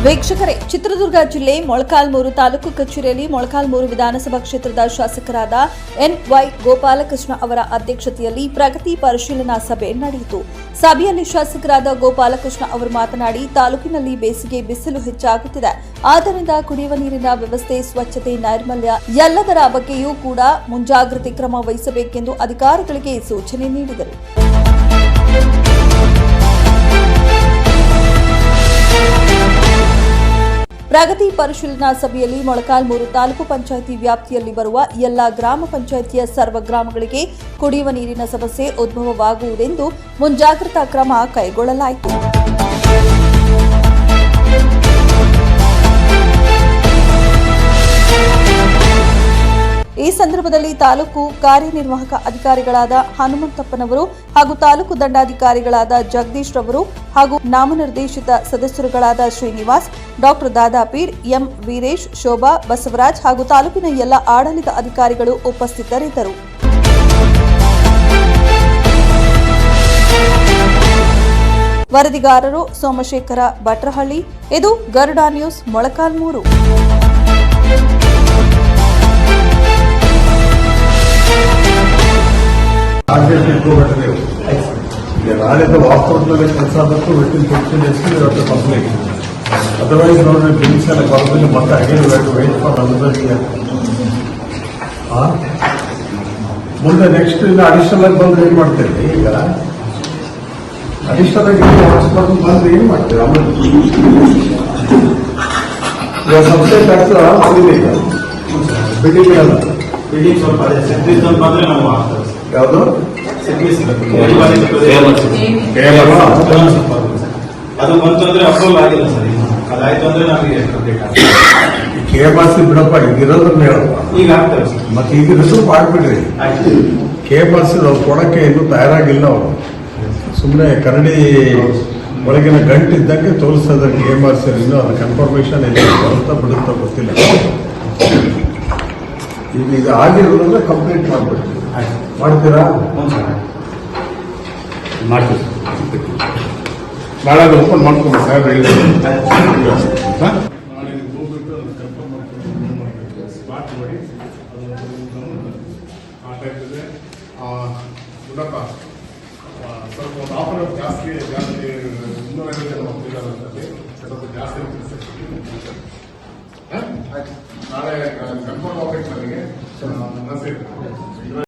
ವೀಕ್ಷಕರೇ, ಚಿತ್ರದುರ್ಗ ಜಿಲ್ಲೆ ಮೊಳಕಾಲ್ಮೂರು ತಾಲೂಕು ಕಚೇರಿಯಲ್ಲಿ ಮೊಳಕಾಲ್ಮೂರು ವಿಧಾನಸಭಾ ಕ್ಷೇತ್ರದ ಶಾಸಕರಾದ ಎನ್.ವೈ. ಗೋಪಾಲಕೃಷ್ಣ ಅವರ ಅಧ್ಯಕ್ಷತೆಯಲ್ಲಿ ಪ್ರಗತಿ ಪರಿಶೀಲನಾ ಸಭೆ ನಡೆಯಿತು. ಸಭೆಯಲ್ಲಿ ಶಾಸಕರಾದ ಗೋಪಾಲಕೃಷ್ಣ ಅವರು ಮಾತನಾಡಿ, ತಾಲೂಕಿನಲ್ಲಿ ಬೇಸಿಗೆ ಬಿಸಿಲು ಹೆಚ್ಚಾಗುತ್ತಿದೆ. ಆದ್ದರಿಂದ ಕುಡಿಯುವ ನೀರಿನ ವ್ಯವಸ್ಥೆ, ಸ್ವಚ್ಛತೆ, ನೈರ್ಮಲ್ಯ ಎಲ್ಲದರ ಬಗ್ಗೆಯೂ ಕೂಡ ಮುಂಜಾಗ್ರತೆ ಕ್ರಮ ವಹಿಸಬೇಕೆಂದು ಅಧಿಕಾರಿಗಳಿಗೆ ಸೂಚನೆ ನೀಡಿದರು. ಪ್ರಗತಿ ಪರಿಶೀಲನಾ ಸಭೆಯಲ್ಲಿ ಮೊಳಕಾಲ್ಮೂರು ತಾಲೂಕು ಪಂಚಾಯಿತಿ ವ್ಯಾಪ್ತಿಯಲ್ಲಿ ಬರುವ ಎಲ್ಲ ಗ್ರಾಮ ಪಂಚಾಯಿತಿಯ ಸರ್ವ ಗ್ರಾಮಗಳಿಗೆ ಕುಡಿಯುವ ನೀರಿನ ಸಮಸ್ಯೆ ಉದ್ಭವವಾಗುವುದೆಂದು ಮುಂಜಾಗ್ರತಾ ಕ್ರಮ ಕೈಗೊಳ್ಳಲಾಯಿತು. ಈ ಸಂದರ್ಭದಲ್ಲಿ ತಾಲೂಕು ಕಾರ್ಯನಿರ್ವಾಹಕ ಅಧಿಕಾರಿಗಳಾದ ಹನುಮಂತಪ್ಪನವರು ಹಾಗೂ ತಾಲೂಕು ದಂಡಾಧಿಕಾರಿಗಳಾದ ಜಗದೀಶ್ ರವರು ಹಾಗೂ ನಾಮನಿರ್ದೇಶಿತ ಸದಸ್ಯರುಗಳಾದ ಶ್ರೀನಿವಾಸ್, ಡಾಕ್ಟರ್ ದಾದಾಪೀರ್, ಎಂ ವೀರೇಶ್, ಶೋಭಾ, ಬಸವರಾಜ್ ಹಾಗೂ ತಾಲೂಕಿನ ಎಲ್ಲ ಆಡಳಿತ ಅಧಿಕಾರಿಗಳು ಉಪಸ್ಥಿತರಿದ್ದರು. ವರದಿಗಾರರು ಸೋಮಶೇಖರ ಭಟ್ರಹಳ್ಳಿ. ಇದು ಗರುಡ ನ್ಯೂಸ್, ಮೊಳಕಾಲ್ಮೂರು. ನಾಳೆದ ವಾಸ್ತವದಲ್ಲಿ ಕೆಲಸ ಆಗಬೇಕು ವಿತಿನ್ 15 days ಇವತ್ತು ಕಂಪ್ಲೀಟ್. ಅದರ್ವೈಸ್ ನೋಡ್ರಿ ಬಿಲ್ಸ್ ಎಲ್ಲ ಗೌರ್ಮೆಂಟ್ ಮತ್ತೆ again wait for another year. ಮುಂದೆ ನೆಕ್ಸ್ಟ್ ಇನ್ನು ಅಡಿಷನಲ್ ಆಗಿ ಬಂದ್ರೆ ಏನ್ ಮಾಡ್ತೇವೆ? ಈಗ ಅಡಿಷನಲ್ ಆಗಿ ಹಾಸ್ಪಿಟಲ್ ಬಂದ್ರೆ ಏನ್ ಮಾಡ್ತೇವೆ? ಆಮೇಲೆ ಈಗ ಸಂಸ್ಥೆ ಟ್ಯಾಕ್ಸ್ ಆಗಿದೆ. ಈಗ ಬಿಲ್ಡಿಂಗ್ ಅಲ್ಲ, ಬಿಲ್ಡಿಂಗ್ ಸ್ವಲ್ಪ ಸ್ವಲ್ಪ ಅಂದ್ರೆ ನಾವು ಯಾವುದು ಅದು ಬಂತು ಅಂದ್ರೆ ಅಪ್ರೂವಲ್ ಆಗಿಲ್ಲ ಸರ್. ಅದಾಯ್ತು ಅಂದ್ರೆ ನಮಗೆ ಕಂಪ್ಲೀಟ್ ಆಗುತ್ತೆ. KMRC ಬಿಡಪ್ಪ, ಈಗಿರೋದ್ರನ್ನ ಹೇಳಪ್ಪ. ಈಗ ಆಗ್ತದೆ ಮತ್ತೆ ಈಗ ರಿಸಲ್ಟ್ ಮಾಡ್ಬಿಡ್ರಿ. KMRC ನಾವು ಕೊಡಕ್ಕೆ ಇನ್ನೂ ತಯಾರಾಗಿಲ್ಲ. ಅವರು ಸುಮ್ಮನೆ ಕರಡಿ ಒಳಗಿನ ಗಂಟಿದ್ದಂಗೆ ತೋರಿಸ್ತದ. KMRC ಇನ್ನೂ ಅದು ಕನ್ಫರ್ಮೇಶನ್ ಇಲ್ಲ, ಬರುತ್ತಾ ಬಿಡುತ್ತಾ ಗೊತ್ತಿಲ್ಲ. ಈಗ ಇದು ಆಗಿರೋದ್ರೆ ಕಂಪ್ಲೀಟ್ ಮಾಡ್ಬಿಡ್ರಿ. ಮಾಡ್ತೀರಾ? ಮಾಡ್ತೀವಿ. ನಾಳೆ ಓಪನ್ ಮಾಡ್ಕೊಂಡು ಸಾಹೇಬ್ರು ಹೇಳಿದ್ರು. ಸ್ವಲ್ಪ ಒಂದು ಆಫರ್ ಜಾಸ್ತಿ 250 ಜನ ಹೋಗ್ತಿದ್ದಾರೆ. ಸ್ವಲ್ಪ ಜಾಸ್ತಿ ನಾಳೆ ಕನ್ಫರ್ಮ್ ಆಗ್ಬೇಕು ನನಗೆ.